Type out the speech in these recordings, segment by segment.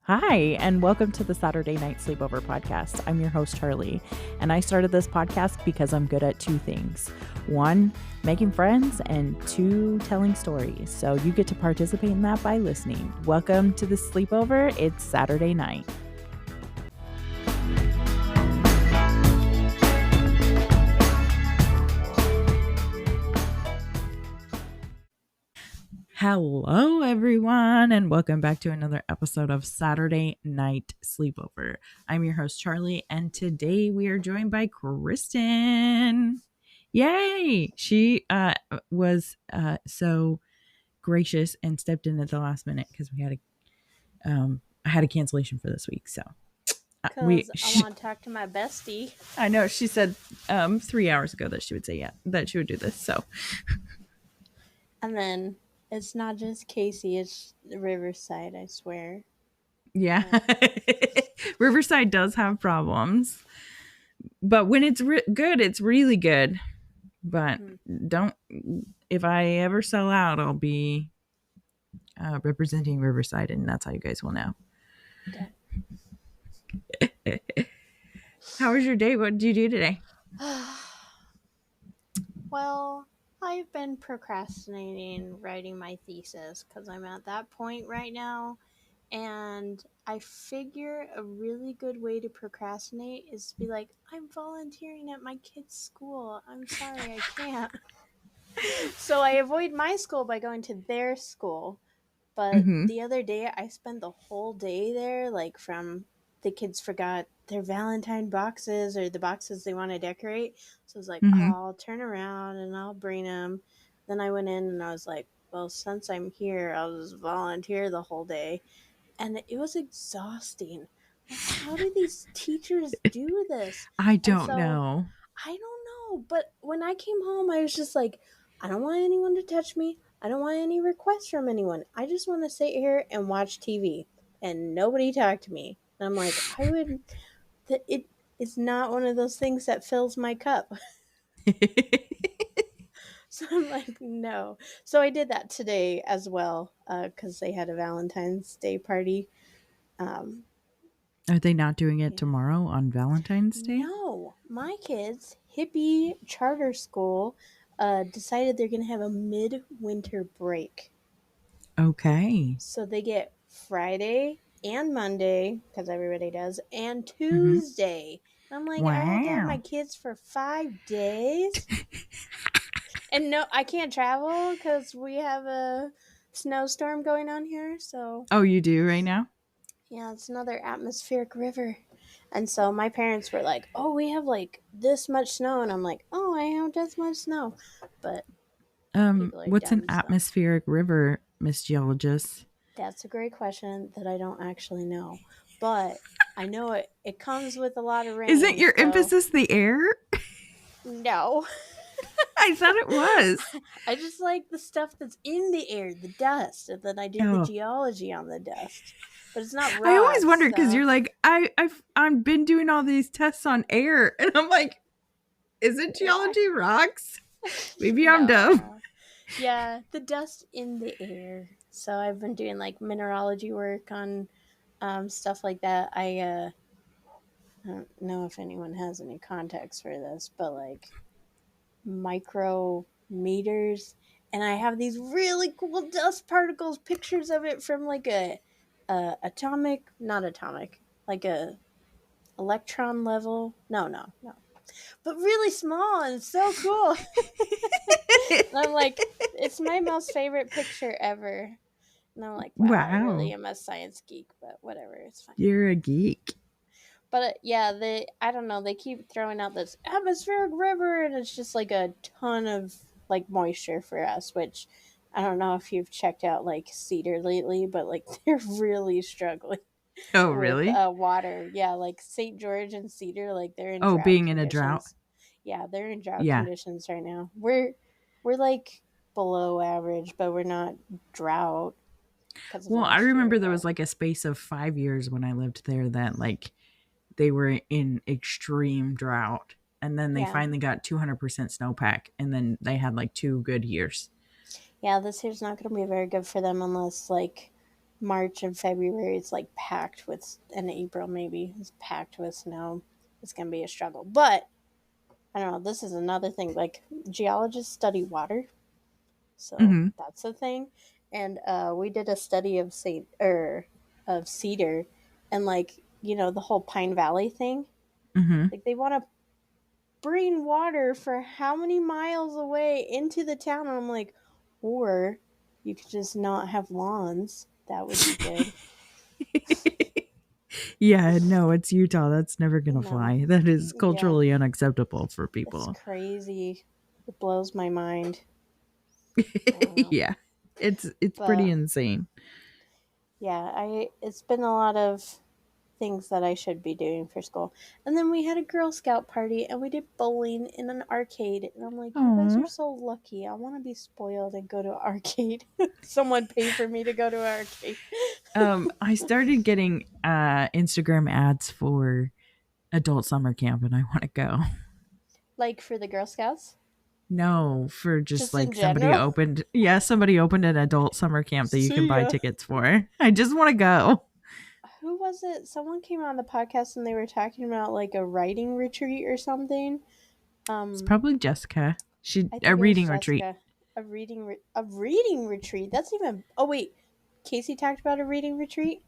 Hi, and welcome to the Saturday Night Sleepover podcast. I'm your host, Charli, and I started this podcast because I'm good at two things. One, making friends, and two, telling stories. So you get to participate in that by listening. Welcome to the sleepover. It's Saturday night. Hello, everyone, and welcome back to another episode of Saturday Night Sleepover. I'm your host, Charli, and today we are joined by Kristen. Yay! She was so gracious and stepped in at the last minute because I had a cancellation for this week. So Because I want to talk to my bestie. I know she said 3 hours ago that she would say that she would do this. So, and then it's not just Casey; it's Riverside. I swear. Yeah, Riverside does have problems, but when it's good, it's really good. But don't. If I ever sell out, I'll be representing Riverside, and that's how you guys will know. How was your day? What did you do today? Well, I've been procrastinating writing my thesis because I'm at that point right now, and I figure a really good way to procrastinate is to be like, I'm volunteering at my kid's school. I'm sorry, I can't. So I avoid my school by going to their school. But the other day, I spent the whole day there, like from the kids forgot their Valentine boxes or the boxes they want to decorate. So I was like, oh, I'll turn around and I'll bring them. Then I went in and I was like, well, since I'm here, I'll just volunteer the whole day. And it was exhausting. Like, how do these teachers do this? I don't know. I don't know. But when I came home, I was just like, I don't want anyone to touch me. I don't want any requests from anyone. I just want to sit here and watch TV and nobody talk to me. And I'm like, it's not one of those things that fills my cup. So I'm like, no. So I did that today as well because they had a Valentine's Day party. Are they not doing it tomorrow on Valentine's Day? No. My kids, hippie charter school, decided they're going to have a midwinter break. Okay. So they get Friday and Monday, because everybody does, and Tuesday. And I'm like, I have to have my kids for 5 days? And no, I can't travel because we have a snowstorm going on here. So Oh, you do right now? Yeah, it's another atmospheric river. And so my parents were like, oh, we have like this much snow. And I'm like, oh, I have this much snow. But what's an atmospheric river, Miss Geologist? That's a great question that I don't actually know. But I know it comes with a lot of rain. Isn't your emphasis the air? No. I thought it was. I just like the stuff that's in the air, the dust. And then I do the geology on the dust. But it's not raw. I always wondered because you're like, I've been doing all these tests on air. And I'm like, isn't geology rocks? Maybe I'm dumb. Yeah, the dust in the air. So I've been doing like mineralogy work on stuff like that. I don't know if anyone has any context for this, but like micrometers, and I have these really cool dust particles, pictures of it from like a like a electron level. No. But really small and so cool. And I'm like, it's my most favorite picture ever. And I'm like, wow. I really am a science geek, but whatever, it's fine. You're a geek. But yeah, I don't know, they keep throwing out this atmospheric river, and it's just like a ton of like moisture for us, which I don't know if you've checked out like Cedar lately, but like they're really struggling. Oh, really? With water. Yeah, like St. George and Cedar, like they're in drought being conditions. In a drought. Yeah, they're in drought conditions right now. We're like below average, but we're not drought. Well, I remember there was like a space of 5 years when I lived there that like they were in extreme drought, and then they finally got 200% snowpack, and then they had like 2 good years. Yeah, this year's not going to be very good for them unless like March and February, it's like packed with, and April maybe, it's packed with snow. It's going to be a struggle. But I don't know, this is another thing. Like, geologists study water, so Mm-hmm. that's a thing. And we did a study of of cedar, and like, the whole Pine Valley thing. Mm-hmm. Like, they want to bring water for how many miles away into the town? And I'm like, or you could just not have lawns. That would be good. Yeah, no, it's Utah. That's never gonna No. fly. That is Yeah. culturally unacceptable for It's people. crazy. It blows my mind. I don't know. Yeah, it's pretty But insane. yeah, it's been a lot of things that I should be doing for school. And then we had a Girl Scout party and we did bowling in an arcade. And I'm like, you guys are Oh, so lucky. I want to be spoiled and go to an arcade. Someone pay for me to go to an arcade. I started getting Instagram ads for adult summer camp, and I want to go. Like for the Girl Scouts? No, for just Just in like somebody general? opened, yeah, somebody opened an adult summer camp that you can See buy ya. tickets for. I just want to go. Who was it? Someone came on the podcast and they were talking about like a writing retreat or something. It's Um, probably Jessica. I A think it was reading retreat. Jessica. A reading retreat. That's even. Oh wait, Casey talked about a reading retreat.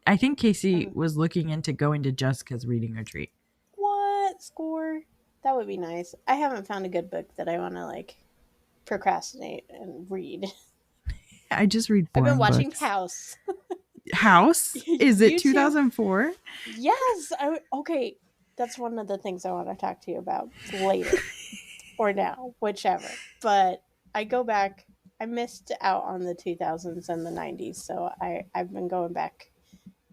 I think Casey Um, was looking into going to Jessica's reading retreat. what score? That would be nice. I haven't found a good book that I want to like procrastinate and read. I just read I've been boring watching books. House. House? Is it YouTube. 2004? Yes. Okay. That's one of the things I want to talk to you about later or now, whichever. But I go back. I missed out on the 2000s and the 90s, so I've been going back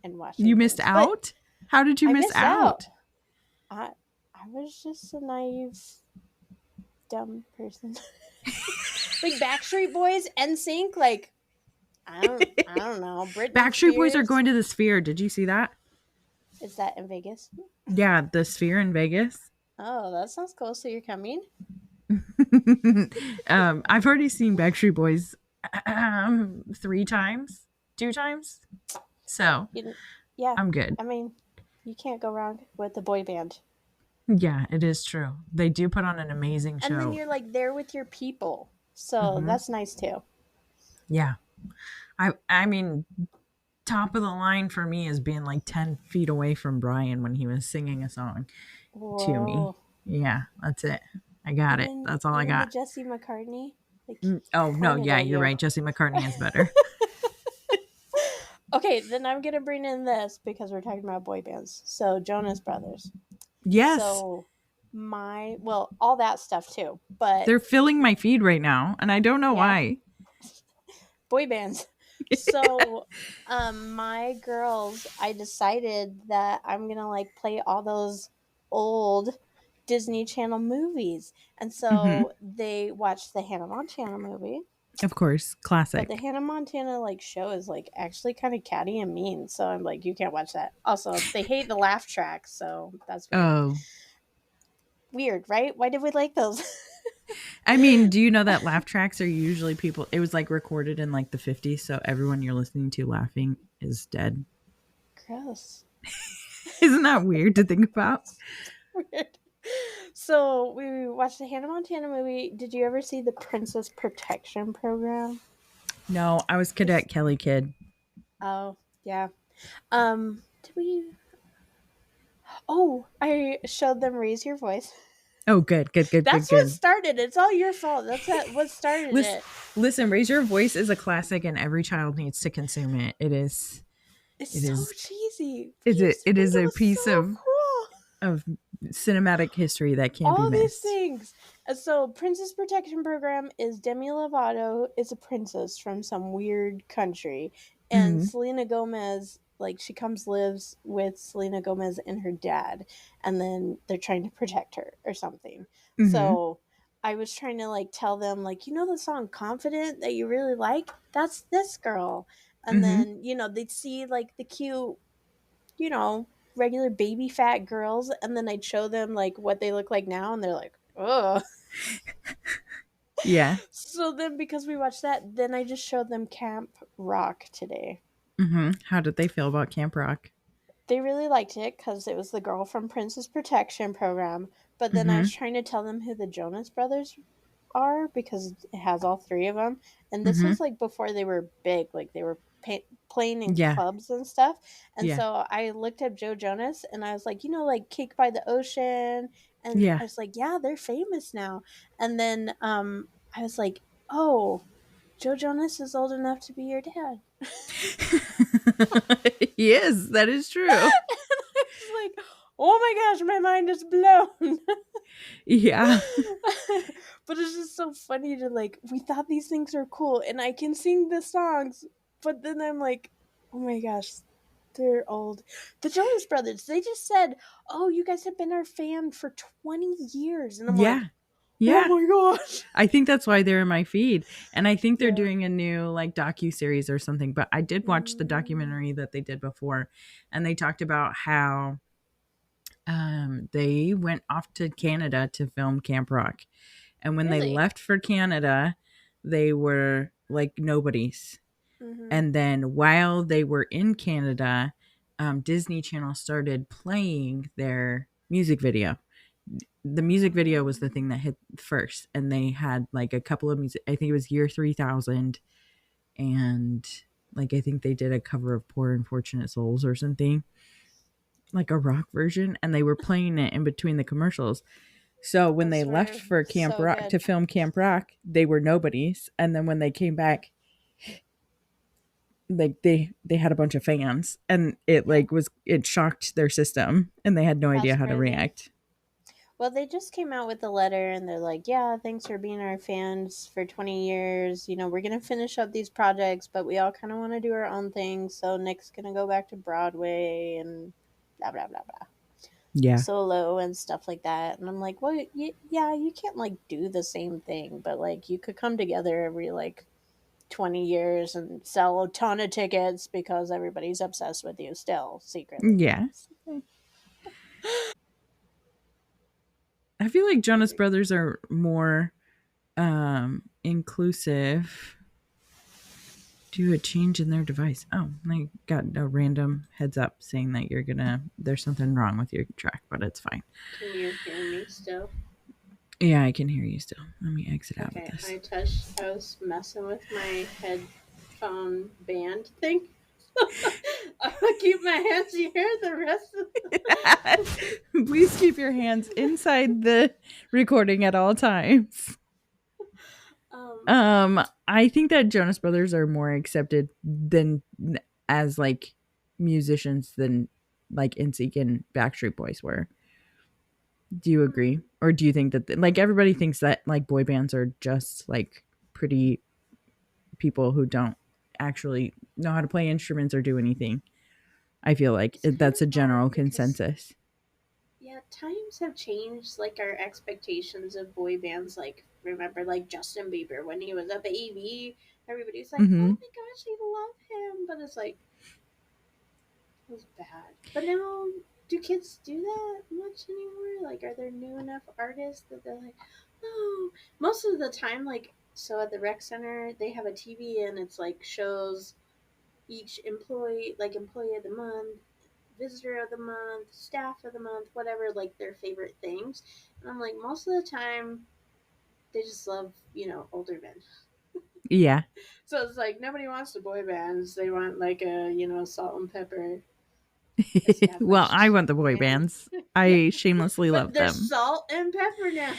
and watching You missed things. But out? How did you I miss missed out. out? I was just a naive, dumb person. Like Backstreet Boys, NSYNC, like I don't know. Britney Backstreet Boys are Spears. going to the Sphere. Did you see that? Is that in Vegas? Yeah, the Sphere in Vegas. Oh, that sounds cool. So you're coming? I've already seen Backstreet Boys 3 times, 2 times. So Yeah. I'm good. I mean, you can't go wrong with the boy band. Yeah, it is true. They do put on an amazing show. And then you're like there with your people. So that's nice too. Yeah. I mean, top of the line for me is being like 10 feet away from Brian when he was singing a song to me. Whoa. Yeah, that's it. I got it. That's all I Even the got. Jesse McCartney. Like, Oh, no. pointed Yeah, at you're you. right. Jesse McCartney is better. Okay, then I'm gonna bring in this because we're talking about boy bands. So Jonas Brothers. Yes. So all that stuff too. But They're filling my feed right now, and I don't know why. Boy bands. So my girls, I decided that I'm gonna like play all those old Disney Channel movies. And so they watched the Hannah Montana movie. Of course, classic. But the Hannah Montana like show is like actually kind of catty and mean, so I'm like, you can't watch that. Also, they hate the laugh track, so that's weird. Oh, Weird, right? Why did we like those? I mean, do you know that laugh tracks are usually people? It was like recorded in like the 50s, so everyone you're listening to laughing is dead. Gross. Isn't that weird to think about? Weird. So we watched the Hannah Montana movie. Did you ever see the Princess Protection Program? No, I was Cadet Kelly kid. Oh, yeah. Did we? Oh, I showed them Raise Your Voice. Oh, good. That's what started. It's all your fault. That's what started it. Listen, Raise Your Voice is a classic, and every child needs to consume it. It is. It's so cheesy. It is a piece so of cool. of cinematic history that can't all be missed. These things. So, Princess Protection Program is Demi Lovato is a princess from some weird country, and Selena Gomez, like, she lives with Selena Gomez and her dad, and then they're trying to protect her or something. So I was trying to like tell them, like, you know the song Confident that you really like? That's this girl. And then, they'd see like the cute, regular baby fat girls, and then I'd show them like what they look like now, and they're like, oh. Yeah. So then, because we watched that, then I just showed them Camp Rock today. How did they feel about Camp Rock? They really liked it because it was the girl from Princess Protection program. But then I Mm-hmm. was trying to tell them who the Jonas Brothers are because it has all three of them. And this Mm-hmm. was like before they were big, like they were playing in Yeah. clubs and stuff. And Yeah. so I looked up Joe Jonas and I was like, like Cake by the Ocean. And Yeah. I was like, yeah, they're famous now. And then I was like, oh, Joe Jonas is old enough to be your dad. Yes, that is true. I was like, oh my gosh, my mind is blown. Yeah. But it's just so funny to like, we thought these things are cool and I can sing the songs, but then I'm like, oh my gosh, they're old. The Jonas Brothers, they just said, oh, you guys have been our fan for 20 years. And I'm Yeah. like, oh Yeah. my gosh. I think that's why they're in my feed. And I think they're Yeah. doing a new like docu-series or something. But I did watch the Mm, documentary that they did before, and they talked about how they went off to Canada to film Camp Rock. And when they really? left for Canada, they were like nobodies. Mm-hmm. And then while they were in Canada, Disney Channel started playing their music video. The music video was the thing that hit first, and they had like a couple of music. I think it was Year 3000, and like I think they did a cover of Poor Unfortunate Souls or something, like a rock version, and they were playing it in between the commercials. So when they Those left were for Camp so Rock to good. film Camp Rock, they were nobodies, and then when they came back, like they had a bunch of fans, and it Yeah, like was it shocked their system, and they had no idea that's how to crazy. react. Well, they just came out with a letter and they're like, yeah, thanks for being our fans for 20 years. We're going to finish up these projects, but we all kind of want to do our own thing. So Nick's going to go back to Broadway and blah, blah, blah, blah. Yeah. Solo and stuff like that. And I'm like, well, yeah, you can't like do the same thing, but like you could come together every like 20 years and sell a ton of tickets because everybody's obsessed with you still secretly. Yeah. I feel like Jonas Crazy. Brothers are more inclusive. Do a change in their device. Oh, I got a random heads up saying that there's something wrong with your track, but it's fine. Can you hear me still? Yeah, I can hear you still. Let me exit out of Okay, this. I was messing with my headphone band thing. I'm gonna keep my hands here the rest of Please keep your hands inside the recording at all times. um I think that Jonas Brothers are more accepted than as like musicians than like NSYNC and Backstreet Boys were. Do you agree, or do you think that like everybody thinks that like boy bands are just like pretty people who don't actually know how to play instruments or do anything? I feel like it's kind that's of a general hard because consensus. yeah, times have changed like our expectations of boy bands. Like remember like Justin Bieber when he was a baby, everybody's like, Mm-hmm. oh my gosh, I love him, but it's like it was bad. But now, do kids do that much anymore? Like, are there new enough artists that they're like, oh, most of the time, like, so at the rec center, they have a TV and it's like shows each employee, like employee of the month, visitor of the month, staff of the month, whatever, like their favorite things. And I'm like, most of the time, they just love, older men. Yeah. So it's like nobody wants the boy bands. They want like a, salt and pepper Well, I established want the boy band. bands. Yeah. I shamelessly But love they're them. salt and pepper now.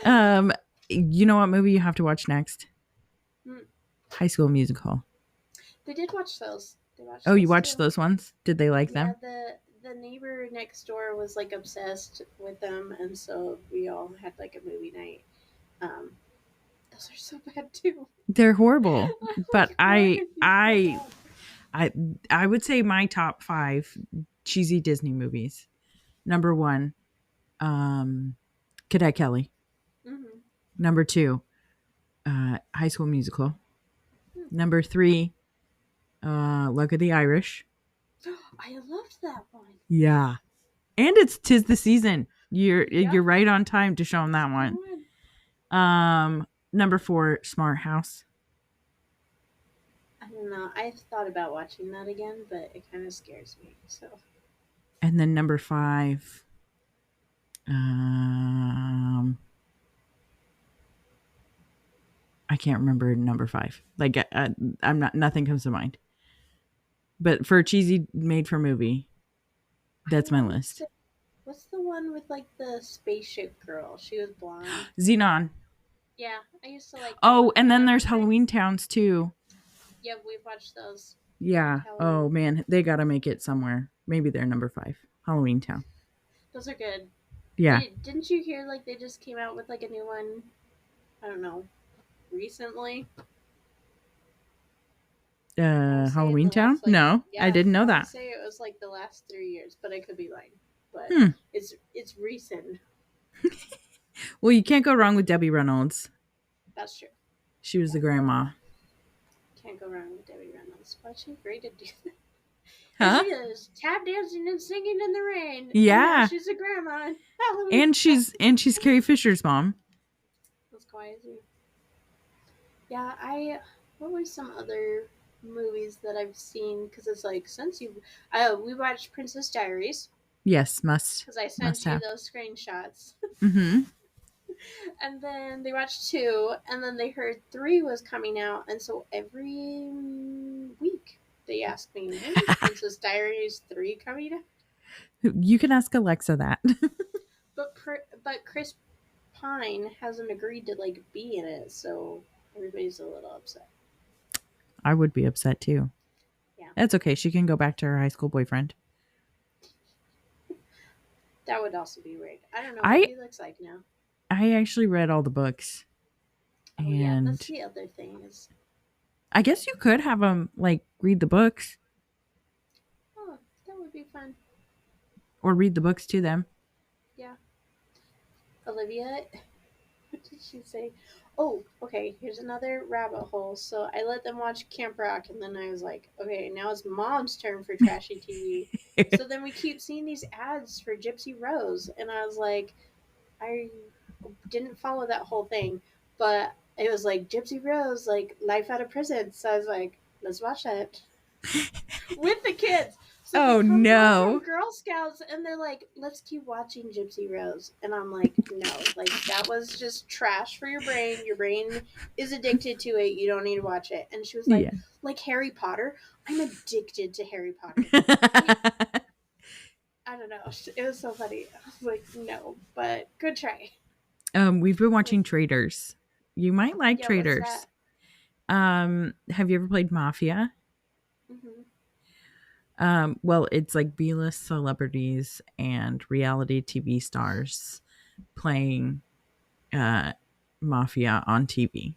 Um, you know what movie you have to watch next? Mm, High School Musical. they did watch those. They watched Oh, you those watched too. those ones? Did they like Yeah, them? the neighbor next door was like obsessed with them, and so we all had like a movie night. Um, those are so bad too. They're horrible, I'm but like, why are these so bad? I, I would say my top 5 cheesy Disney movies. Number 1, um, Cadet Kelly. Mm-hmm. Number 2, High School Musical. Number 3, Luck of the Irish. I loved that one. Yeah, and it's 'tis the season. You're Yep, right on time to show them that one. Number 4, Smart House. I don't know. I thought about watching that again, but it kind of scares me. So. And then number 5, I can't remember number 5. Like I'm not. Nothing comes to mind. But for a cheesy made-for-movie, that's my list. What's the one with like the spaceship girl? She was blonde. Xenon. Yeah, I used to like that Oh, one. and then there's I think, Halloween Towns too. yeah, we've watched those. Yeah. Halloween. Oh man, they gotta make it somewhere. Maybe they're number 5. Halloween Town. Those are good. Yeah. Didn't you hear like they just came out with like a new one? I don't know. Recently. Halloween Town? No, I didn't know I would that. say it was like the last 3 years, but I could be lying. But it's recent. Well, you can't go wrong with Debbie Reynolds. That's true. She was the grandma. Can't go wrong with Debbie Reynolds. Why'd she agree to do that? Huh? She is tap dancing and singing in the rain. Yeah. She's a grandma. And she's Carrie Fisher's mom. That's crazy. Yeah, what were some other movies that I've seen? Because it's like since we watched Princess Diaries. Yes, must. Because I sent you those screenshots. Mm-hmm. And then they watched 2, and then they heard 3 was coming out, and so every week they ask me, when is Princess Diaries 3 coming out? You can ask Alexa that. But Chris Pine hasn't agreed to like be in it, so everybody's a little upset. I would be upset too. Yeah. That's okay. She can go back to her high school boyfriend. That would also be weird. I don't know what he looks like now. I actually read all the books. Oh, and yeah, that's the other thing is. I guess you could have them like read the books. Oh, that would be fun. Or read the books to them. Yeah. Olivia, what did she say? Oh, okay, here's another rabbit hole. So I let them watch Camp Rock, and then I was like, okay, now it's Mom's turn for trashy TV. So then we keep seeing these ads for Gypsy Rose, and I was like, I didn't follow that whole thing, but it was like Gypsy Rose, like life out of prison. So I was like, let's watch that with the kids. So oh, they come no. from Girl Scouts, and they're like, let's keep watching Gypsy Rose. And I'm like, no, like that was just trash for your brain. Your brain is addicted to it. You don't need to watch it. And she was like, like Harry Potter? I'm addicted to Harry Potter. I don't know. It was so funny. I was like, no, but good try. We've been watching Traders. You might like Traders. What's that? Have you ever played Mafia? Mm-hmm. Well, it's like B-list celebrities and reality TV stars playing Mafia on TV.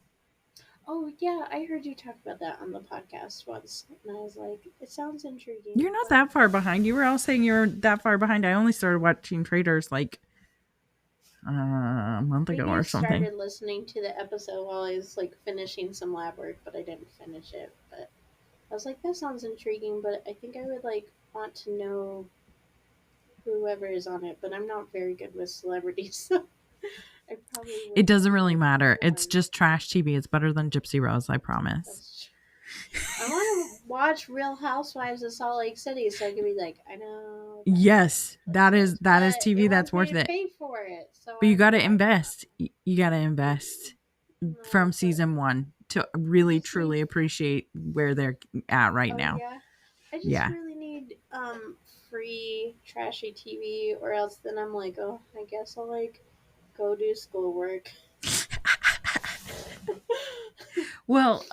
Oh, yeah, I heard you talk about that on the podcast once, and I was like, it sounds intriguing. You're not that far behind. You were all saying you were that far behind. I only started watching Traders like a month ago or something. I started listening to the episode while I was like finishing some lab work, but I didn't finish it. But I was like, that sounds intriguing, but I think I would like want to know whoever is on it, but I'm not very good with celebrities, so I probably wouldn't. It doesn't really matter. It's just trash TV. It's better than Gypsy Rose, I promise. I want to watch Real Housewives of Salt Lake City, so I can be like, I know. Yes, that is TV that's worth it. Pay for it, so but you got to invest. You got to invest from season 1 to really truly appreciate where they're at right now. Yeah, I just really need free trashy TV, or else then I'm like, oh, I guess I'll like go do schoolwork. Well,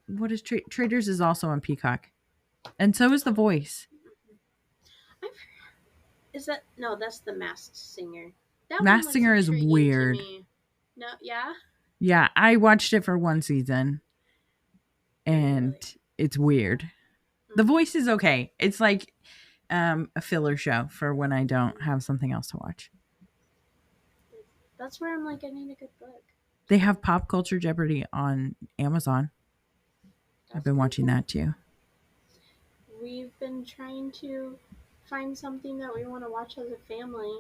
what is Traders is also on Peacock, and so is The Voice. Is that no? That's The Masked Singer. That Masked Singer is weird. No, yeah. Yeah, I watched it for 1 season, and it's weird. Mm-hmm. The Voice is okay. It's like a filler show for when I don't have something else to watch. That's where I'm like, I need a good book. They have Pop Culture Jeopardy on Amazon. I've been watching that too. We've been trying to find something that we want to watch as a family.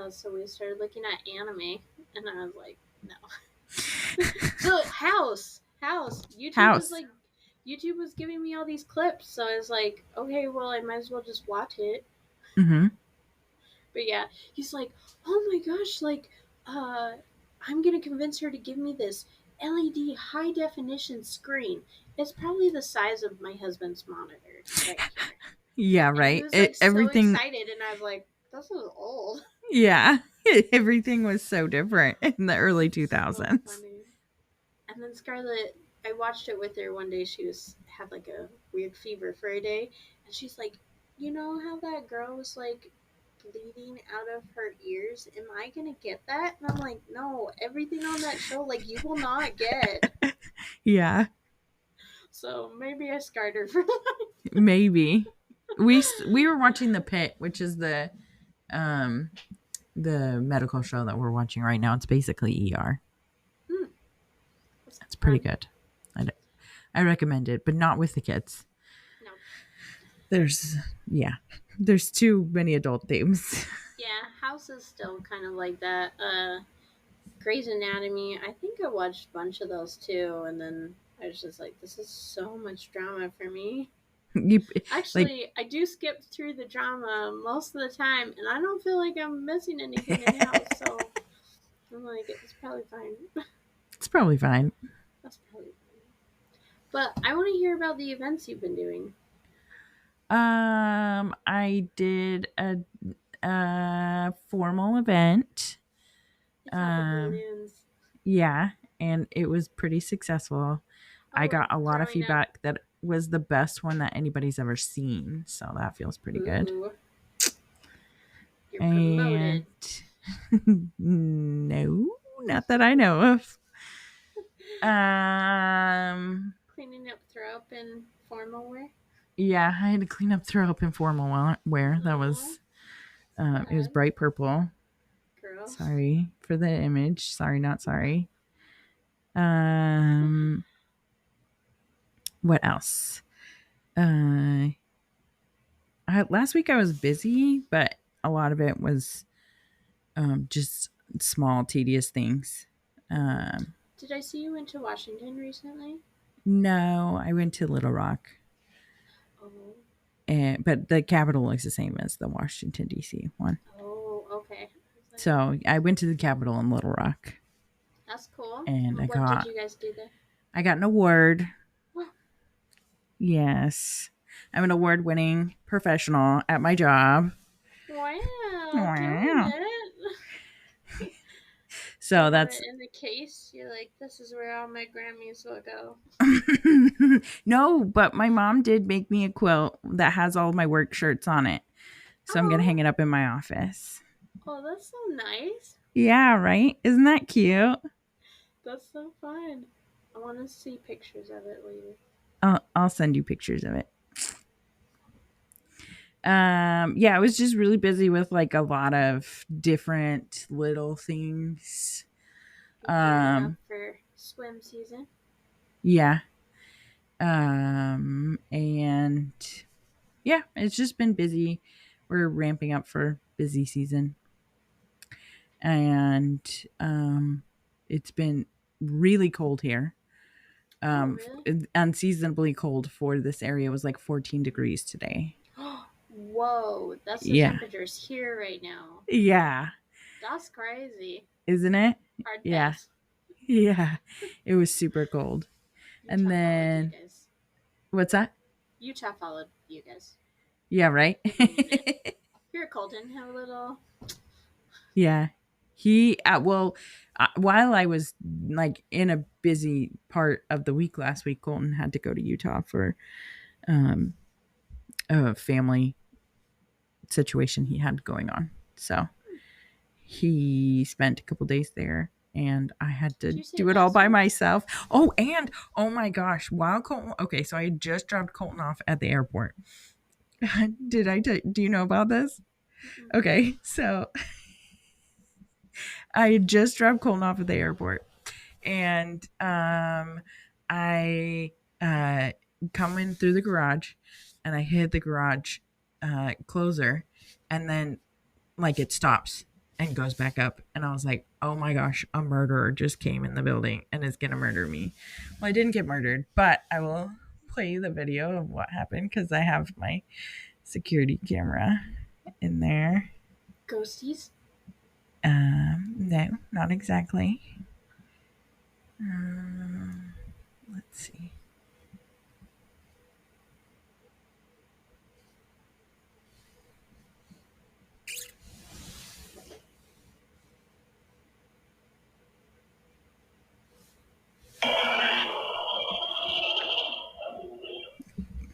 So we started looking at anime, and I was like, No. So House. House. YouTube was giving me all these clips, so I was like, okay, well, I might as well just watch it. Mm-hmm. But yeah, he's like, oh my gosh, like, I'm gonna convince her to give me this LED high definition screen. It's probably the size of my husband's monitor right here. Yeah, And he right. was like so Everything. excited, and I was like, this is old. Yeah, everything was so different in the early So 2000s. funny. And then Scarlett, I watched it with her one day. She had like a weird fever for a day, and she's like, you know how that girl was like bleeding out of her ears? Am I gonna get that? And I'm like, no, everything on that show, like, you will not get. Yeah, So maybe I scarred her for life. maybe. We were watching The Pit, which is um the medical show that we're watching right now. It's basically ER. That's It's pretty fun. good. I recommend it, but not with the kids. No. There's too many adult themes. Yeah, House is still kind of like that. Grey's Anatomy, I think I watched a bunch of those too, and then I was just like, this is so much drama for me. You like Actually, I do skip through the drama most of the time, and I don't feel like I'm missing anything in House, so I'm like, it's probably fine. it's probably fine. That's probably fine. But I want to hear about the events you've been doing. I did a formal event. I saw the balloons. Yeah, and it was pretty successful. I Oh, got a lot of throwing up. feedback that was the best one that anybody's ever seen, so that feels pretty good. Ooh, you're And promoted. no, not that I know of. Cleaning up throw up in formal wear. Yeah, I had to clean up throw up in formal wear. That was it was bright purple. Girl. Sorry for the image. Sorry, not sorry. What else? Last week I was busy, but a lot of it was just small, tedious things. Did I see you went to Washington recently? No, I went to Little Rock, Oh. but the Capitol looks the same as the Washington D.C. one. Oh, okay. Like, So I went to the Capitol in Little Rock. that's cool. And What did you guys do there? I got an award. Yes. I'm an award-winning professional at my job. Wow. Wow. Doing it. So that's in the case. You're like, this is where all my Grammys will go. no, but my mom did make me a quilt that has all of my work shirts on it. So I'm going to hang it up in my office. Oh, that's so nice. Yeah, right? Isn't that cute? That's so fun. I want to see pictures of it later. I'll send you pictures of it. Yeah, I was just really busy with like a lot of different little things. Up for swim season. Yeah. And yeah, it's just been busy. We're ramping up for busy season. And it's been really cold here. Really? Unseasonably cold for this area. It was like 14 degrees today. Whoa, that's the temperatures here right now. Yeah. That's crazy. Isn't it? Hard yeah. pass. Yeah. It was super cold. Utah and then what's that? Utah followed you guys. Yeah, right? Here, Colton, have a little. Yeah. While I was like in a busy part of the week last week, Colton had to go to Utah for a family situation he had going on. So he spent a couple days there and I had to do it all by myself. Oh, and oh my gosh, while Colton, okay, so I just dropped Colton off at the airport. Do you know about this? Okay, so I just dropped Colton off at the airport and I come in through the garage and I hit the garage closer and then like it stops and goes back up. And I was like, oh my gosh, a murderer just came in the building and is going to murder me. Well, I didn't get murdered, but I will play you the video of what happened because I have my security camera in there. Ghosties? No, not exactly. Let's see.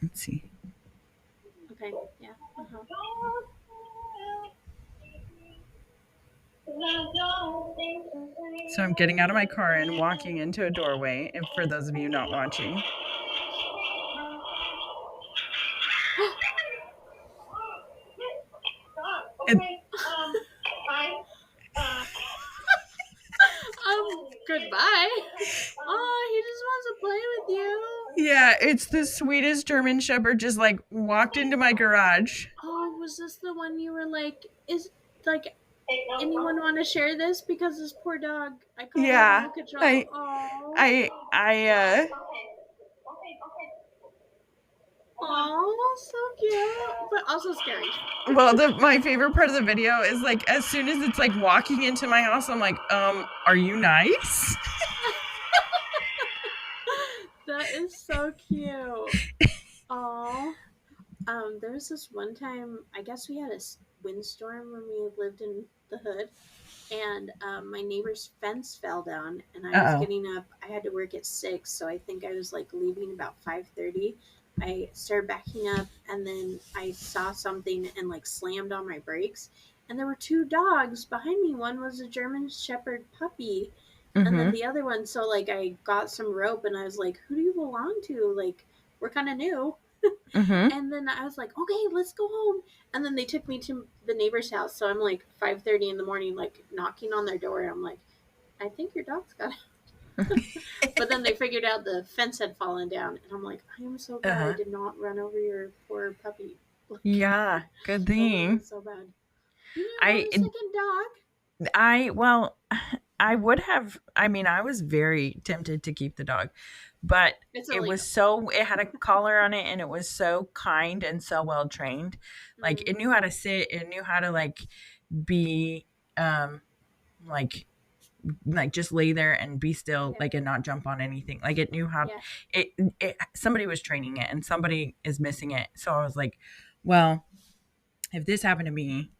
Let's see. Okay, yeah. Uh-huh. So I'm getting out of my car and walking into a doorway. And for those of you not watching, Goodbye. Oh, he just wants to play with you. yeah, it's the sweetest German Shepherd just like walked into my garage. Oh, was this the one you were like, is like anyone want to share this because this poor dog? I called Yeah, animal control. Oh, so cute, but also scary. Well, my favorite part of the video is like as soon as it's like walking into my house, I'm like, are you nice? That is so cute. Oh, there was this one time. I guess we had a windstorm when we lived in the hood, and my neighbor's fence fell down, and I was getting up. I had to work at 6, so I think I was like leaving about 5:30. I started backing up, and then I saw something and like slammed on my brakes, and there were 2 dogs behind me. One was a German Shepherd puppy, and then the other one. So like I got some rope, and I was like, "Who do you belong to? Like we're kind of new." And then I was like, okay, let's go home. And then they took me to the neighbor's house. So I'm like 5:30 in the morning, like knocking on their door. I'm like, I think your dog's got it. But then they figured out the fence had fallen down. And I'm like, I am so glad I did not run over your poor puppy. Yeah, good That would have thing. been so bad. You didn't want a second dog? Well, I would have. I mean, I was very tempted to keep the dog, but it had a collar on it, and it was so kind and so well trained. Like it knew how to sit, it knew how to like be, like just lay there and be still, like, and not jump on anything. Like it knew how. It somebody was training it, and somebody is missing it. So I was like, well, if this happened to me,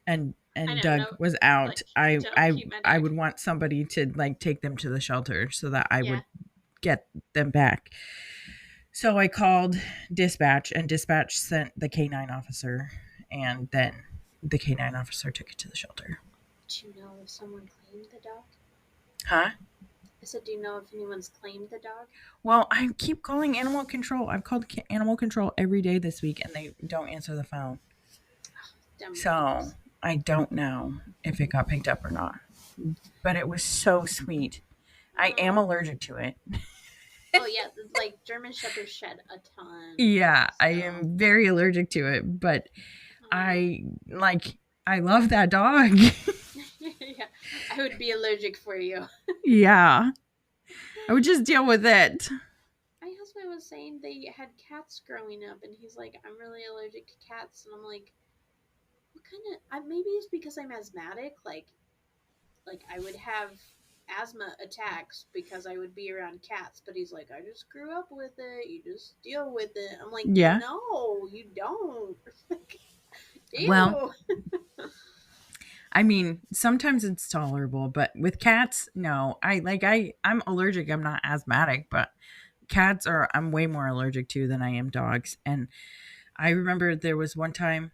and Doug was out, like, I would want somebody to like take them to the shelter so that I would get them back. So I called dispatch, and dispatch sent the K9 officer, and then the K9 officer took it to the shelter. Do you know if someone claimed the dog? Huh? I said, do you know if anyone's claimed the dog? Well, I keep calling animal control. I've called animal control every day this week, and they don't answer the phone. So I don't know if it got picked up or not, but it was so sweet. I am allergic to it. Oh yeah, like German Shepherds shed a ton. Yeah, so. I am very allergic to it, but I love that dog. Yeah, I would be allergic for you. Yeah, I would just deal with it. My husband was saying they had cats growing up, and he's like, I'm really allergic to cats, and I'm like, what kind of? Maybe it's because I'm asthmatic. Like I would have asthma attacks because I would be around cats. But he's like, I just grew up with it. You just deal with it. I'm like, yeah. No, you don't. Ew. Well, I mean, sometimes it's tolerable, but with cats, no. I'm allergic. I'm not asthmatic, but cats I'm way more allergic to than I am dogs. And I remember there was one time,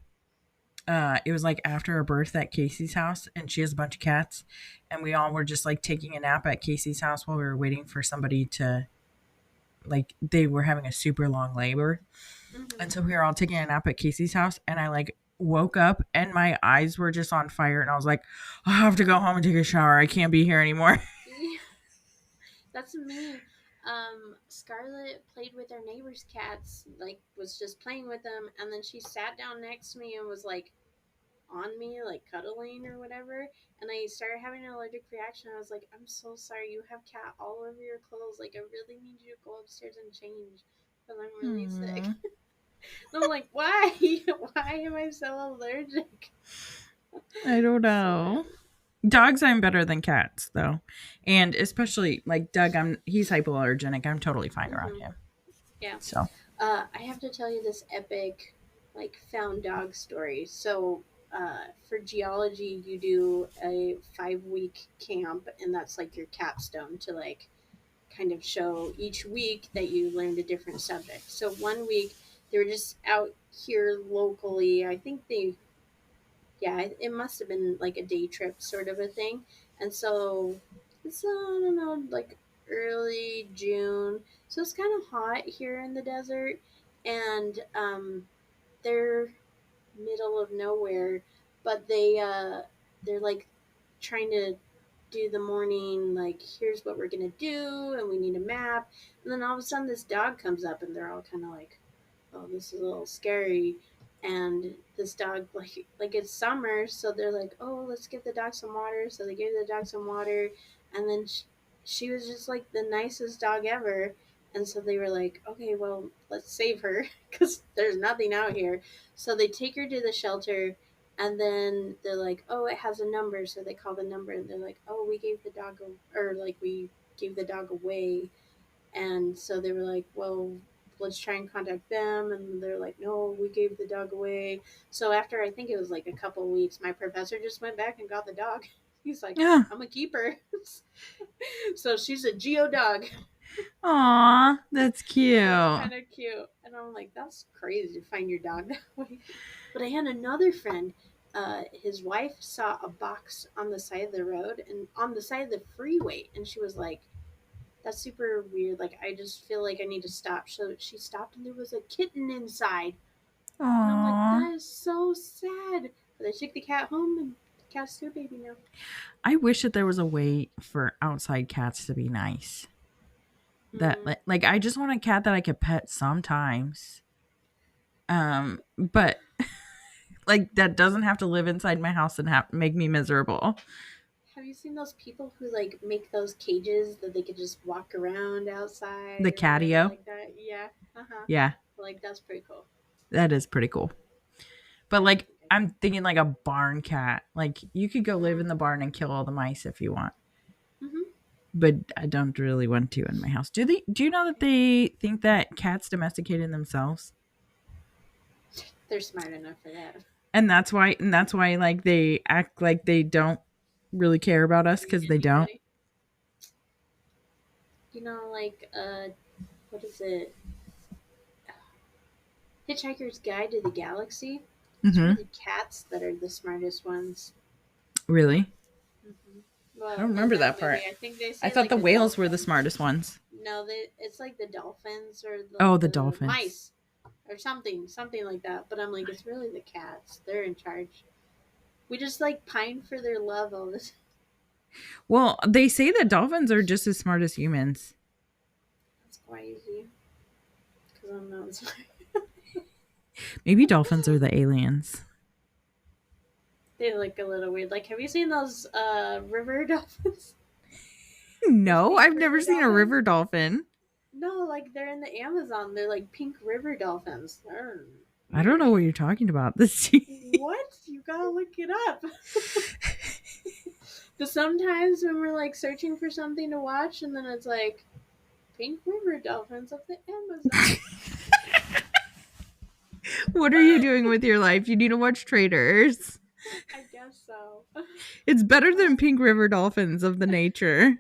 it was like after her birth at Casey's house, and she has a bunch of cats, and we all were just like taking a nap at Casey's house while we were waiting for somebody to, like, they were having a super long labor. And so we were all taking a nap at Casey's house, and I like woke up and my eyes were just on fire, and I was like, I have to go home and take a shower. I can't be here anymore. That's me. Scarlett played with our neighbor's cats, like was just playing with them, and then she sat down next to me and was like, on me, like cuddling or whatever, and I started having an allergic reaction. I was like, I'm so sorry, you have cat all over your clothes. Like, I really need you to go upstairs and change because I'm really sick. Hmm. And I'm like, why? Why am I so allergic? I don't So bad. know. Dogs, I'm better than cats, though. And especially, like, Doug, he's hypoallergenic. I'm totally fine around Hmm. him. Yeah. So, I have to tell you this epic, like, found dog story. So, for geology, you do a 5 week camp, and that's like your capstone to, like, kind of show each week that you learned a different subject. So, 1 week, they were just out here locally. I think yeah, it must have been like a day trip sort of a thing. And so it's, I don't know, like early June. So it's kind of hot here in the desert. And they're middle of nowhere, but they're like trying to do the morning, like, here's what we're going to do, and we need a map. And then all of a sudden, this dog comes up, and they're all kind of like, oh, this is a little scary. And this dog, like it's summer, so they're like, oh, let's give the dog some water. So they gave the dog some water, and then she was just like the nicest dog ever. And so they were like, okay, well, let's save her because there's nothing out here. So they take her to the shelter, and then they're like, oh, it has a number. So they call the number, and they're like, oh, we gave the dog or like we gave the dog away. And so they were like, well, let's try and contact them. And they're like, no, we gave the dog away. So after, I think it was like a couple of weeks, my professor just went back and got the dog. He's like, yeah. I'm a keeper. So she's a geo dog. Aw, that's cute. So it's kind of cute. And I'm like, that's crazy to find your dog that way. But I had another friend. His wife saw a box on the side of the road and on the side of the freeway. And she was like, that's super weird. Like, I just feel like I need to stop. So she stopped, and there was a kitten inside. And I'm like, Aw. that is so sad. But I took the cat home, and the cat's their baby now. I wish that there was a way for outside cats to be nice. That, Mm. like I just want a cat that I could pet sometimes. But like that doesn't have to live inside my house and make me miserable. Have you seen those people who, like, make those cages that they could just walk around outside The or whatever catio. like that? Yeah. Uh huh. Yeah, Like, that's pretty cool. that is pretty cool. But I don't like think I I'm thinking like a barn cat. Like you could go live could. in the barn and kill all the mice if you want. Mm-hmm. But I don't really want to in my house. Do you know that they think that cats domesticated themselves? They're smart enough for that. And that's why like they act like they don't really care about us cuz they don't. Anybody? You know, like, what is it? Hitchhiker's Guide to the Galaxy. It's Mhm. really cats that are the smartest ones. Really? Hmm. I Well, don't in remember that that movie, part. I think they I say thought like the the whales were the dolphins. smartest ones. No, it's like the dolphins or Oh, like the the dolphins. mice or something like that. But I'm like, it's really the cats. They're in charge. We just like pine for their love all this. Well, they say that dolphins are just as smart as humans. That's crazy because I'm not smart. Maybe dolphins are the aliens. They look a little weird. Like, have you seen those river dolphins? Those No, pink I've never river seen a dolphins? river dolphin. No, like they're in the Amazon. They're like pink river dolphins. They're I don't weird. know what you're talking about. This What? You gotta look it up. But sometimes when we're like searching for something to watch, and then it's like pink river dolphins of the Amazon. What are you doing with your life? You need to watch Traders. I guess so. It's better than pink river dolphins of the nature.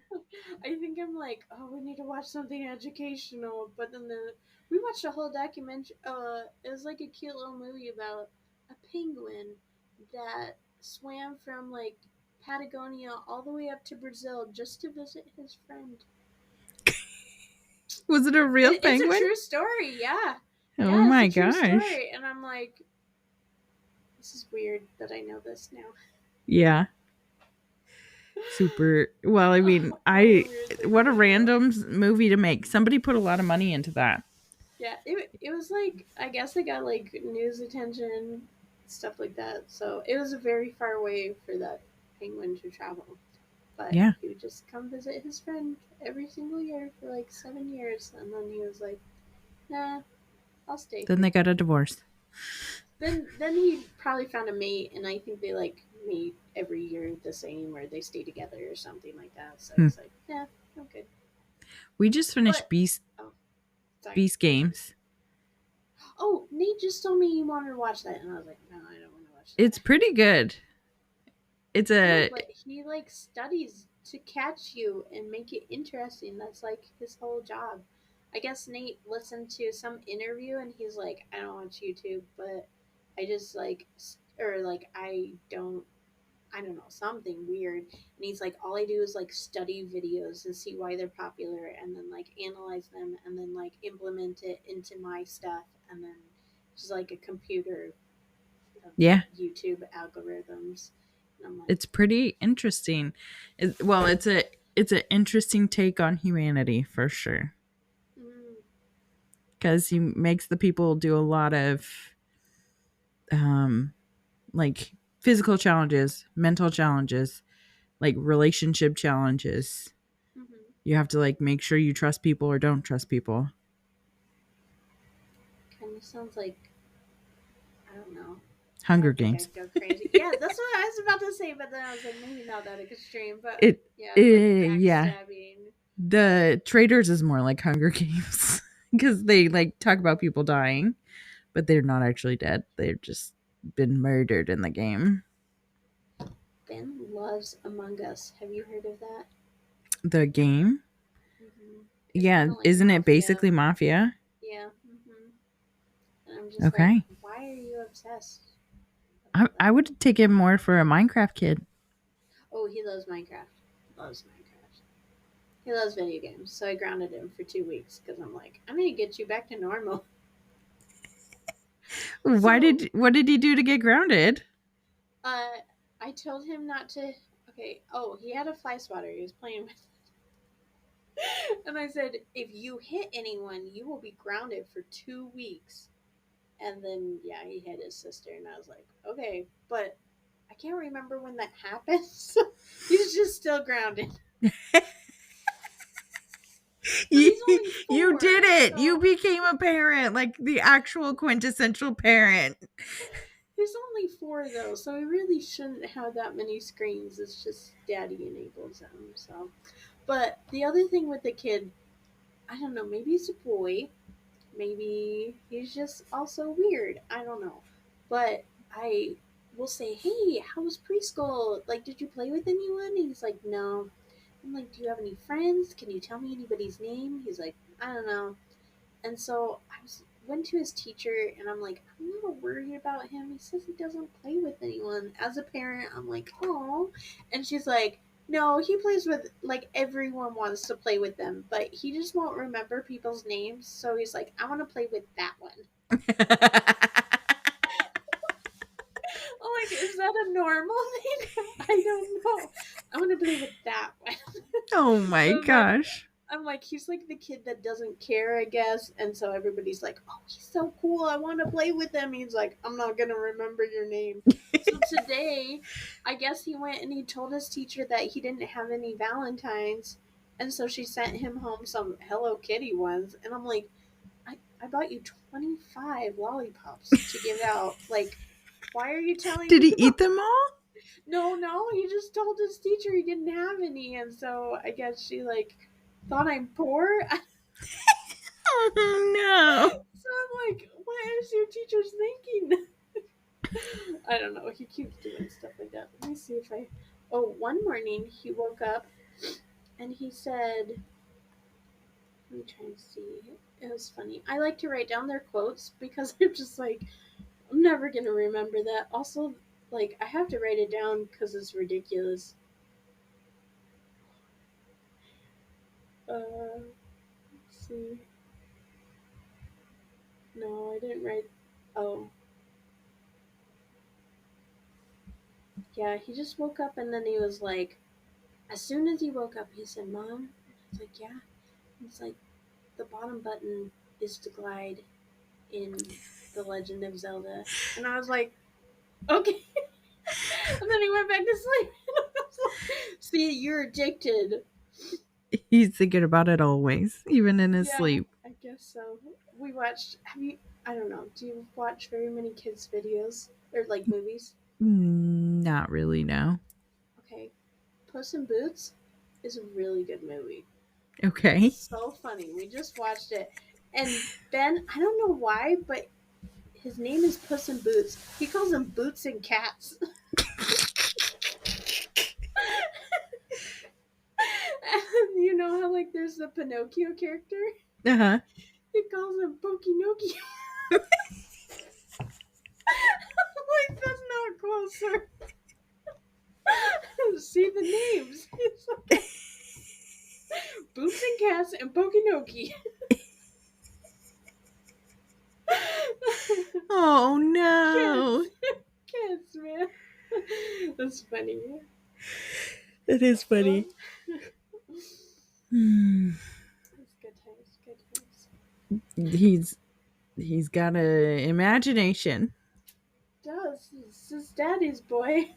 I think I'm like, oh, we need to watch something educational. But then we watched a whole documentary. It was like a cute little movie about a penguin that swam from like Patagonia all the way up to Brazil just to visit his friend. Was it a real It's a penguin? true story, yeah. Oh Yeah, it's my a true gosh. story. And I'm like, this is weird that I know this now. Yeah. Super. Well, I mean, All the weird things what a I know. random movie to make. Somebody put a lot of money into that. Yeah, it was like, I guess it got like news attention. stuff like that. So it was a very far way for that penguin to travel. But Yeah. he would just come visit his friend every single year for like 7 years, and then he was like, "Nah, I'll stay Then here." they got a divorce. Then he probably found a mate, and I think they like meet every year the same, or they stay together or something like that. So Hmm. it's like, yeah, I'm good. We just finished But oh, sorry. Beast Games. Oh, Nate just told me you wanted to watch that, and I was like, no, I don't want to watch It's that. pretty good. It's No, a but he like studies to catch you and make it interesting. That's like his whole job. I guess Nate listened to some interview and he's like, I don't watch YouTube, but I just like, or like, I don't know, something weird. And he's like, all I do is like study videos and see why they're popular and then like analyze them and then like implement it into my stuff. And then just like a computer of yeah. YouTube algorithms. And I'm like, It's pretty interesting. Well, it's an interesting take on humanity for sure. mm, Because he makes the people do a lot of like physical challenges, mental challenges, like relationship challenges. mm-hmm. You have to like make sure you trust people or don't trust people. Kind of sounds like, I don't know. I Hunger think Games. I'd go crazy. Yeah, that's what I was about to say, but then I was like, maybe not that extreme, but It, yeah, like yeah. backstabbing. The Traders is more like Hunger Games because they like talk about people dying, but they're not actually dead. They've just been murdered in the game. Ben loves Among Us. Have you heard of that? The game? Mm-hmm. It's Yeah, kind of like isn't it Mafia. basically Mafia? Yeah. Mm-hmm. And I'm just like, Okay. why are you obsessed I, about I that? would take it more for a Minecraft kid. Oh, he loves Minecraft. Loves Minecraft. He loves video games. So I grounded him for 2 weeks because I'm like, I'm gonna get you back to normal. So What did he do to get grounded? Uh, I told him not to. Okay. Oh, he had a fly swatter. He was playing with, and I said, if you hit anyone, you will be grounded for 2 weeks. And then yeah, he hit his sister, and I was like, okay, but I can't remember when that happened. So he's just still grounded. But you, he's only you four, did it. You so became a parent, like the actual quintessential parent. he's only four though, so he really shouldn't have that many screens. It's just daddy enables him. So, but the other thing with the kid, I don't know, maybe it's a boy. Maybe he's just also weird. I don't know. But I will say, hey, how was preschool? Like, did you play with anyone? And he's like, no. I'm like, do you have any friends? Can you tell me anybody's name? He's like, I don't know. And so went to his teacher and I'm like, I'm a little worried about him. He says he doesn't play with anyone. As a parent, I'm like, oh. And she's like, no, he plays with, like, everyone wants to play with them, but he just won't remember people's names. So he's like, I want to play with that one. I'm like, is that a normal thing? I don't know. I want to play with that one. Oh my So gosh. I'm like, he's like the kid that doesn't care, I guess. And so everybody's like, oh, he's so cool. I want to play with him. He's like, I'm not going to remember your name. So today, I guess he went and he told his teacher that he didn't have any Valentines. And so she sent him home some Hello Kitty ones. And I'm like, I bought you 25 lollipops to give out. Like, why are you telling Did me he about. eat them all? No, he just told his teacher he didn't have any. And so I guess she, like, thought I'm poor. Oh no. So I'm like, what is your teacher's thinking? I don't know. He keeps doing stuff like that. Let me see if I. Oh, one morning he woke up and he said, let me try and see. It was funny. I like to write down their quotes because I'm just like, I'm never going to remember that. Also, like, I have to write it down because it's ridiculous. Let's see. No, I didn't write. Oh, yeah. He just woke up and then he was like, as soon as he woke up, he said, Mom. I was like, yeah. He's like, the bottom button is to glide in The Legend of Zelda. And I was like, Okay. And then he went back to sleep. See, you're addicted. He's thinking about it always, even in his Yeah, sleep. I guess so. We watched. Have you? I don't know. Do you watch very many kids' videos or like movies? Not really, no. Okay, Puss in Boots is a really good movie. It's Okay. so funny. We just watched it, and Ben. I don't know why, but his name is Puss in Boots. He calls them Boots and Cats. And you know how like there's the Pinocchio character? Uh-huh. He calls him Pokinoki. Like that's not closer. See the names. It's like Boots and Cats and Pokinoki. Oh no. Kids, kids, man. That's funny. It is Oh. funny. Hmm. It's good times, good times. He's got a imagination. Does this is Daddy's boy?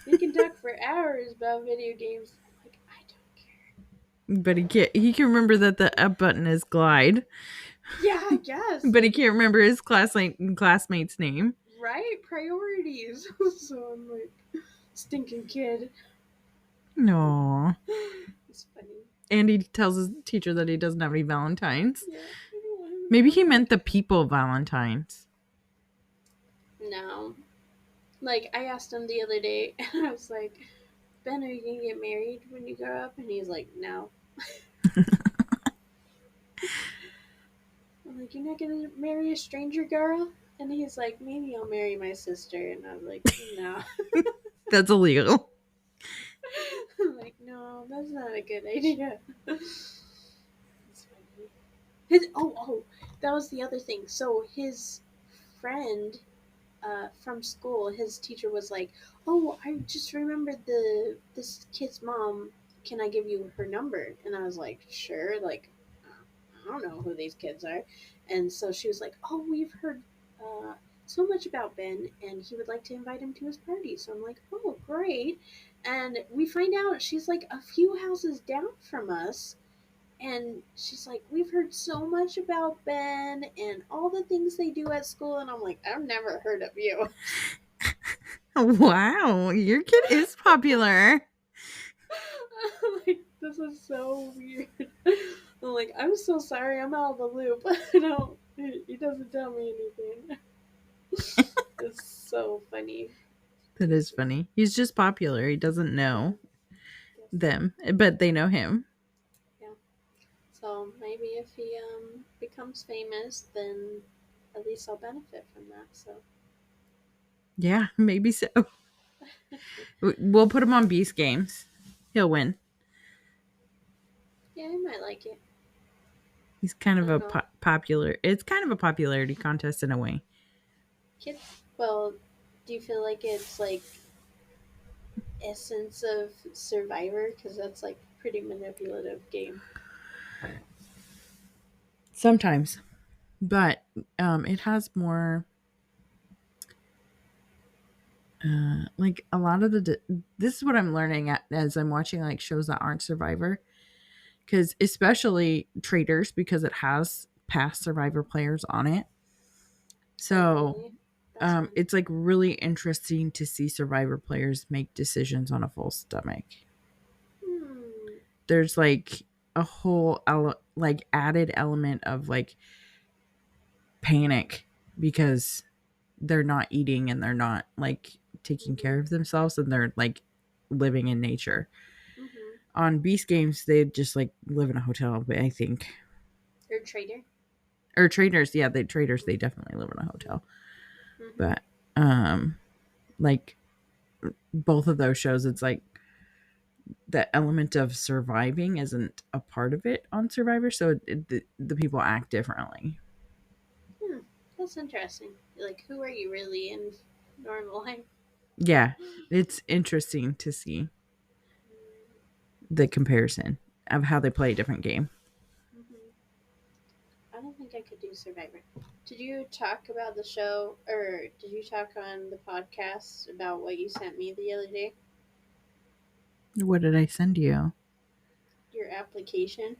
He can talk for hours about video games. Like I don't care. But he can remember that the up button is glide. Yeah, I guess. But he can't remember his classmate's name. Right? Priorities. So I'm like, stinking kid. No. It's funny. And he tells his teacher that he doesn't have any Valentines. Yeah. I don't want him Maybe to he know. meant the people Valentines. No. Like, I asked him the other day, and I was like, Ben, are you going to get married when you grow up? And he's like, no. I'm like, you're not going to marry a stranger girl? And he's like, maybe I'll marry my sister. And I was like, no. That's illegal. I'm like, no, that's not a good idea. It's funny. That was the other thing. So his friend from school, his teacher was like, "Oh, I just remembered this kid's mom. Can I give you her number?" And I was like, "Sure." Like, I don't know who these kids are, and so she was like, "Oh, we've heard so much about Ben, and he would like to invite him to his party." So I'm like, "Oh, great!" And we find out she's like a few houses down from us. And she's like, we've heard so much about Ben and all the things they do at school. And I'm like, I've never heard of you. Wow, your kid is popular. Like, this is so weird. I'm like, I'm so sorry, I'm out of the loop. I don't. He doesn't tell me anything. It's so funny. That is funny. He's just popular. He doesn't know Guess so. them, but they know him. Yeah. So maybe if he becomes famous, then at least I'll benefit from that. So Yeah, maybe so. We'll put him on Beast Games. He'll win. yeah, I might like it. He's kind of I'll a go. popular. It's kind of a popularity contest in a way. Kids. Well, do you feel like it's like essence of Survivor? Because that's like pretty manipulative game. Sometimes, but it has more. Like a lot of this is what I'm learning as I'm watching like shows that aren't Survivor, because especially Traders, because it has past Survivor players on it. So Really? That's fun. it's like really interesting to see Survivor players make decisions on a full stomach. Hmm. There's like a whole like added element of like panic because they're not eating and they're not like taking care of themselves and they're like living in nature. Mm-hmm. On Beast Games, they just like live in a hotel, I think. Or trader. Or Traders, yeah, they definitely live in a hotel. Mm-hmm. But like both of those shows, it's like the element of surviving isn't a part of it on Survivor, so the people act differently. Hmm. That's interesting. Like, who are you really in normal life? Yeah, it's interesting to see the comparison of how they play a different game. Mm-hmm. I don't think I could do Survivor. Did you talk about the show, or did you talk on the podcast about what you sent me the other day? What did I send you? Your application?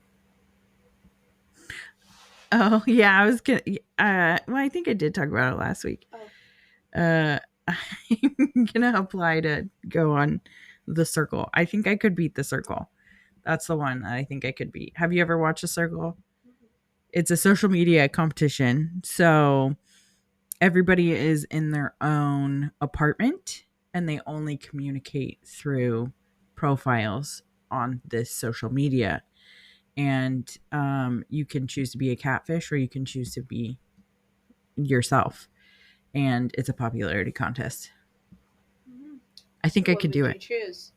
Oh, yeah, I was gonna. Well, I think I did talk about it last week. Oh. I'm gonna apply to go on the Circle. I think I could beat the Circle. That's the one that I think I could beat. Have you ever watched the Circle? It's a social media competition. So everybody is in their own apartment and they only communicate through profiles on this social media. And you can choose to be a catfish or you can choose to be yourself. And it's a popularity contest. Mm-hmm. I think So I what could would do you it. choose?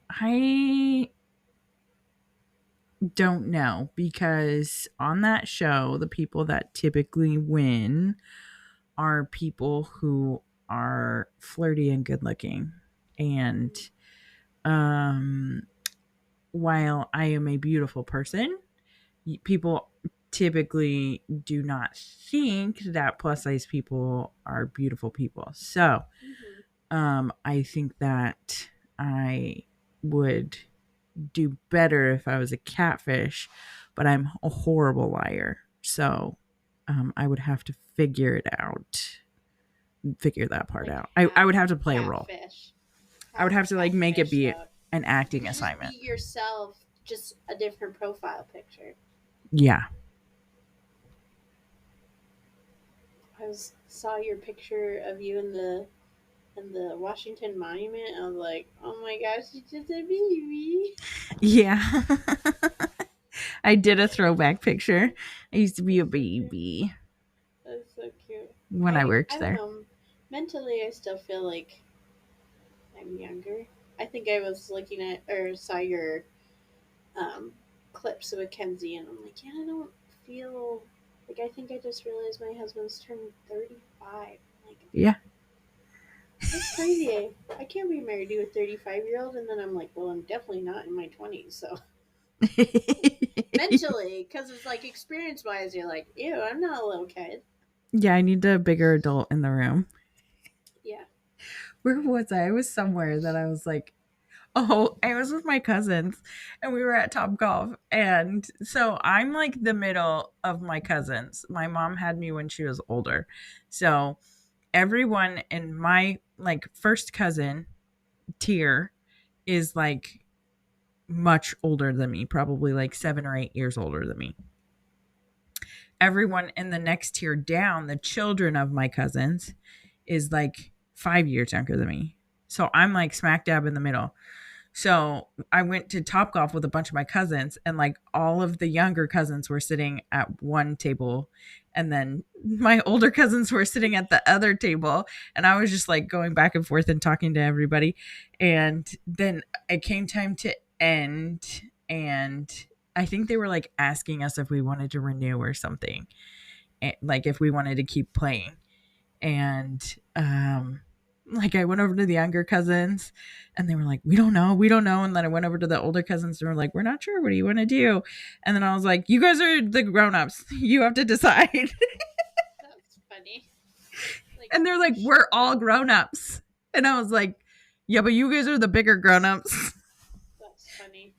I don't know because on that show, the people that typically win are people who are flirty and good looking. And um, while I am a beautiful person, people typically do not think that plus size people are beautiful people. So I think that I would do better if I was a catfish, but I'm a horrible liar. So I would have to figure that part Like out. half I would have to play a role. catfish. I would Half have to like make it catfish be out. an You acting could just assignment. be yourself, just a different profile picture. Yeah. Saw your picture of you in the Washington Monument. I was like, oh my gosh, it's just a baby. Yeah. I did a throwback picture. I used to be a baby That's so cute. when I I worked don't there. know. Mentally, I still feel like I'm younger. I think I was looking at or saw your um, clips of Mackenzie, and I'm like, yeah, I don't feel like. I think I just realized my husband's turned 35. Like, Yeah. that's crazy. I can't be married to a 35-year-old, and then I'm like, well, I'm definitely not in my 20s. So mentally, because it's like experience wise, you're like, ew, I'm not a little kid. Yeah, I need a bigger adult in the room. Yeah. Where was I? I was somewhere that I was like, oh, I was with my cousins and we were at Top Golf. And so I'm like the middle of my cousins. My mom had me when she was older. So everyone in my like first cousin tier is like much older than me, probably like 7 or 8 years older than me. Everyone in the next tier down, the children of my cousins, is like 5 years younger than me. So I'm like smack dab in the middle. So I went to Top Golf with a bunch of my cousins, and like all of the younger cousins were sitting at one table, and then my older cousins were sitting at the other table. And I was just like going back and forth and talking to everybody. And then it came time to end, and I think they were like asking us if we wanted to renew or something, like if we wanted to keep playing. And like I went over to the younger cousins and they were like, we don't know. And then I went over to the older cousins and were like, we're not sure, what do you want to do? And then I was like, you guys are the grown-ups, you have to decide. That's funny. Like, And they're like, we're all grown-ups. And I was like, yeah, but you guys are the bigger grown-ups. that's funny.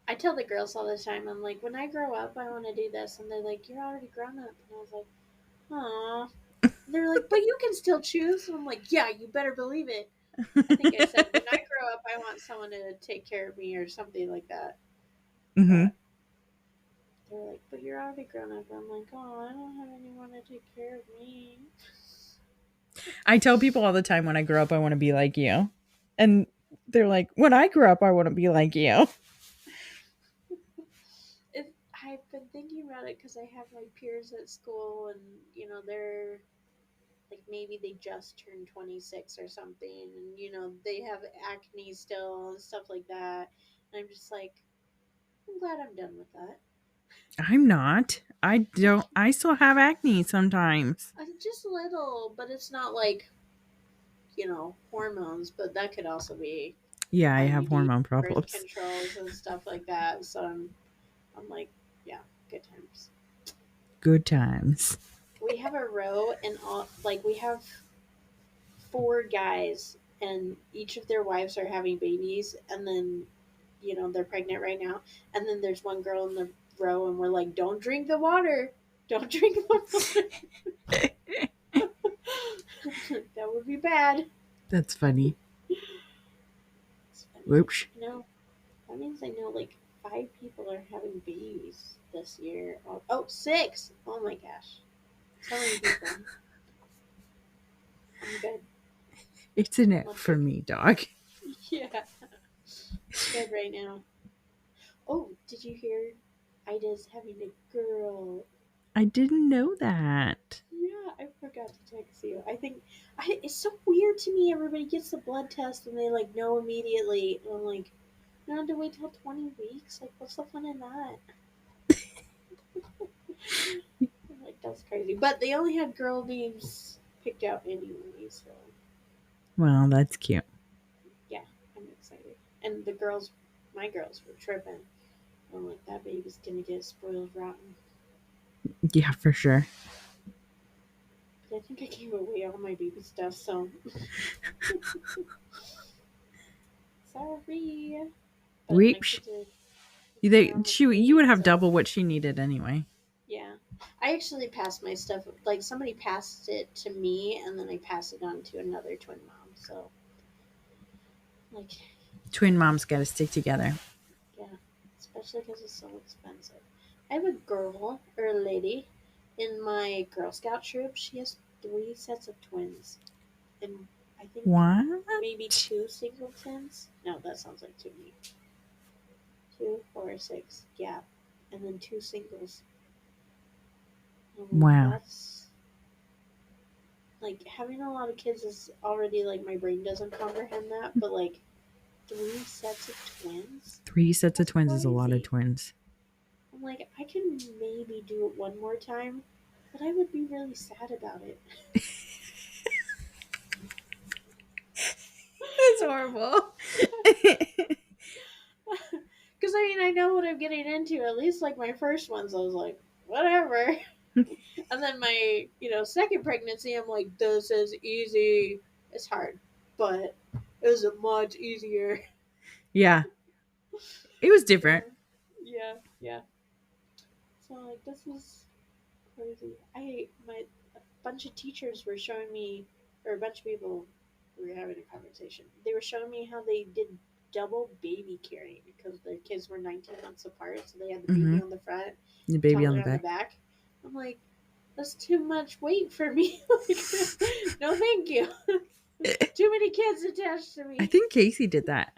I tell the girls all the time, I'm like, when I grow up, I want to do this. And they're like, you're already grown up. And I was like, aw. They're like, but you can still choose. And I'm like, yeah, you better believe it. I think I said, when I grow up, I want someone to take care of me or something like that. Mm-hmm. But they're like, but you're already grown up. I'm like, oh, I don't have anyone to take care of me. I tell people all the time, when I grow up, I want to be like you. And they're like, when I grow up, I want to be like you. I've been thinking about it because I have my peers at school, and they're like maybe they just turned 26 or something, and they have acne still and stuff like that. And I'm just like, I'm glad I'm done with that. I'm not. I still have acne sometimes. Just a little, but it's not like hormones, but that could also be Yeah, I have IUD hormone birth problems. controls and stuff like that. So I'm like, yeah, Good times. Good times. We have a row, and we have 4 guys, and each of their wives are having babies, and then they're pregnant right now, and then there's one girl in the row, and we're like, don't drink the water, don't drink the water. That would be bad. That's funny. It's funny. Whoops. That means I know like 5 people are having babies this year. Oh, 6. Oh my gosh, so many people. I'm good. It's an F for me, dog. Yeah, good right now. Oh, did you hear Ida's having a girl? I didn't know that. Yeah, I forgot to text you. It's so weird to me. Everybody gets the blood test and they like know immediately. And I'm like, you don't have to wait till 20 weeks. Like, what's the fun in that? I'm like, that's crazy. But they only had girl names picked out anyway, so Well, that's cute. yeah, I'm excited. And my girls were tripping. I'm like, that baby's gonna get spoiled rotten. Yeah, for sure. But I think I gave away all my baby stuff, so sorry. But Weeps. You would have double what she needed anyway. Yeah. I actually passed my stuff. Like, somebody passed it to me, and then I passed it on to another twin mom. So, like, Twin moms got to stick together. yeah. Especially because it's so expensive. I have a girl, or a lady, in my Girl Scout troop. She has 3 sets of twins. And I think What? maybe 2 singletons. No, that sounds like too many. 2, 4, 6. Yeah. And then 2 singles. Wow. That's like, having a lot of kids is already like, my brain doesn't comprehend that, but like 3 sets of twins. 3 sets of That's twins is a lot of crazy. twins. I'm like, I can maybe do it one more time, but I would be really sad about it. That's horrible. Because I know what I'm getting into. At least like my first ones, I was like, whatever. And then my second pregnancy, I'm like, this is easy. It's hard, but it was much easier. Yeah. It was different. Yeah. So like, this is crazy. A bunch of teachers were showing me, or a bunch of people, we were having a conversation. They were showing me how they did double baby carrying because their kids were 19 months apart, so they had the baby on the front, The baby on toddler the on the back. back. I'm like, that's too much weight for me. Like, no, thank you. Too many kids attached to me. I think Casey did that.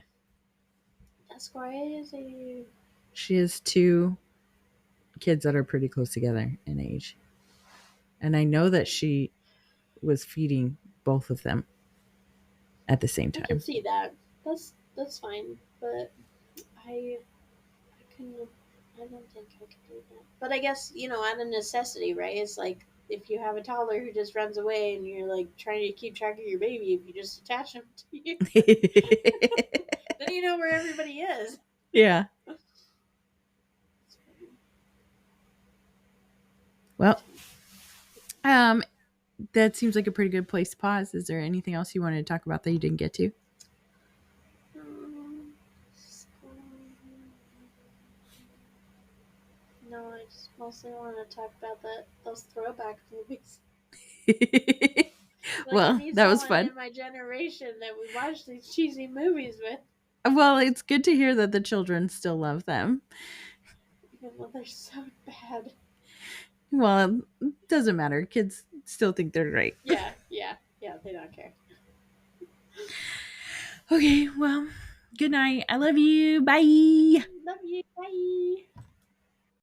That's crazy. She has 2 kids that are pretty close together in age. And I know that she was feeding both of them at the same I can time. see that. That's fine, but I couldn't. I don't think I could do that. But I guess out of necessity, right? It's like, if you have a toddler who just runs away and you're like trying to keep track of your baby, if you just attach them to you, then you know where everybody is. Yeah. Well, that seems like a pretty good place to pause. Is there anything else you wanted to talk about that you didn't get to? No, I just mostly want to talk about those throwback movies. Like, Well, I need that was someone fun. in my generation that we watch these cheesy movies with, Well, it's good to hear that the children still love them. even though they're so bad. Well, it doesn't matter. Kids still think they're great. Yeah, they don't care. Okay, well, good night. I love you. Bye. Love you. Bye.